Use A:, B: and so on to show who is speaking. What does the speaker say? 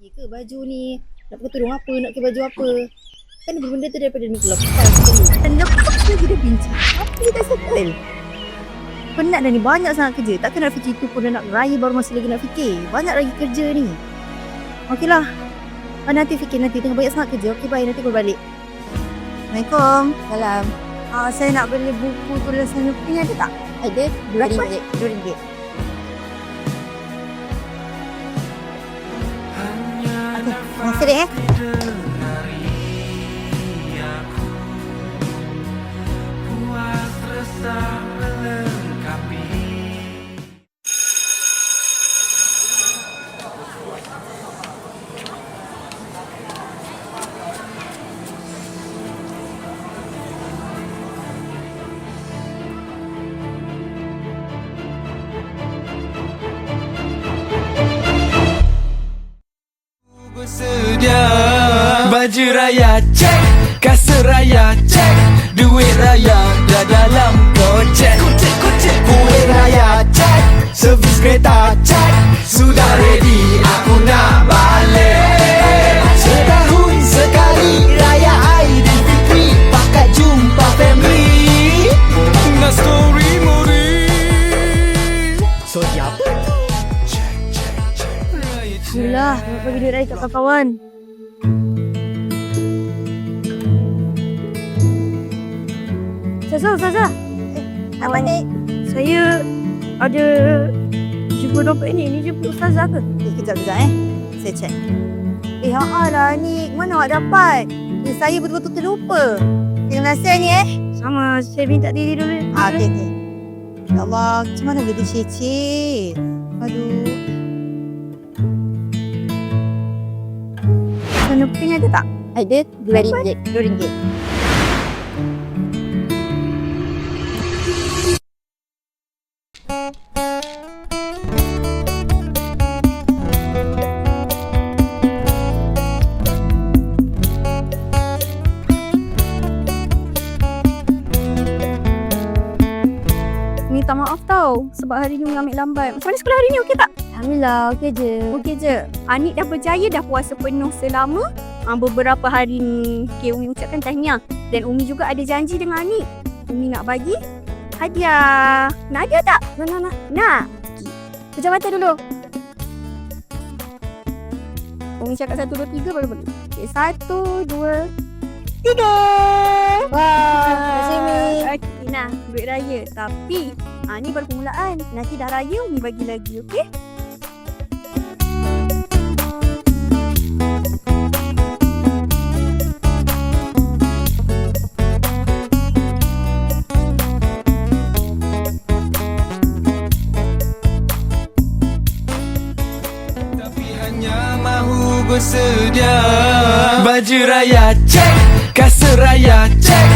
A: Ya ke baju ni nak pakai tudung apa, nak pakai baju apa. Kan benda tu daripada ni pula pakai sekali. Dan lepas lagi dah bincang. Apa dia tak settle? Penat dah ni, banyak sangat kerja. Takkan nak fikir tu pun dah nak raya baru masih lagi nak fikir. Banyak lagi kerja ni. Okeylah. Nanti fikir nanti tengah banyak sangat kerja. Okey bye, nanti berbalik. Assalamualaikum. Salam. Saya nak beli buku tulisan Upin, ada tak?
B: Ada RM2.
A: RM2.
B: Masih dek
C: Sedia baju raya cek, kasut raya cek, duit raya dah dalam kocek. Kuih raya cek, servis kereta cek, sudah ready aku nak balik. Setahun sekali raya Aidilfitri, pakai jumpa family. Nak story mori. So apa tu?
A: Alhamdulillah, nak bagi duit raya kat kawan-kawan. Ustazah.
B: Apa dek?
A: Saya ada jumpa dompet ni. Ni jumpa Ustazah ke?
B: Kejap saya cek. Lah ni mana awak dapat? Saya betul-betul terlupa. Terima kasih ni
A: Sama, saya minta diri dulu.
B: okey. Ya Allah, macam mana boleh dicicit? Aduh.
A: Upin ada tak?
B: Ada RM2.
A: Minta maaf tau sebab hari ni ambil lambat. Macam mana sekolah hari ni, okey tak?
B: Alhamdulillah, okey je.
A: Okey je. Anik dah berjaya dah puasa penuh selama beberapa hari ni. Okey, Umi ucapkan tahniah. Dan Umi juga ada janji dengan Anik. Umi nak bagi hadiah. Nak hadiah tak? Nak. Okay. Pejam mata dulu. Umi cakap 1, 2, 3 baru bagi. Okey, 1, 2, 3.
B: Wah, terima kasih Mi.
A: Okey, nah, duit raya. Tapi ni baru permulaan. Nanti dah raya Umi bagi lagi, okey?
C: Tapi hanya mahu bersedia. Baju raya cek, kasut raya cek,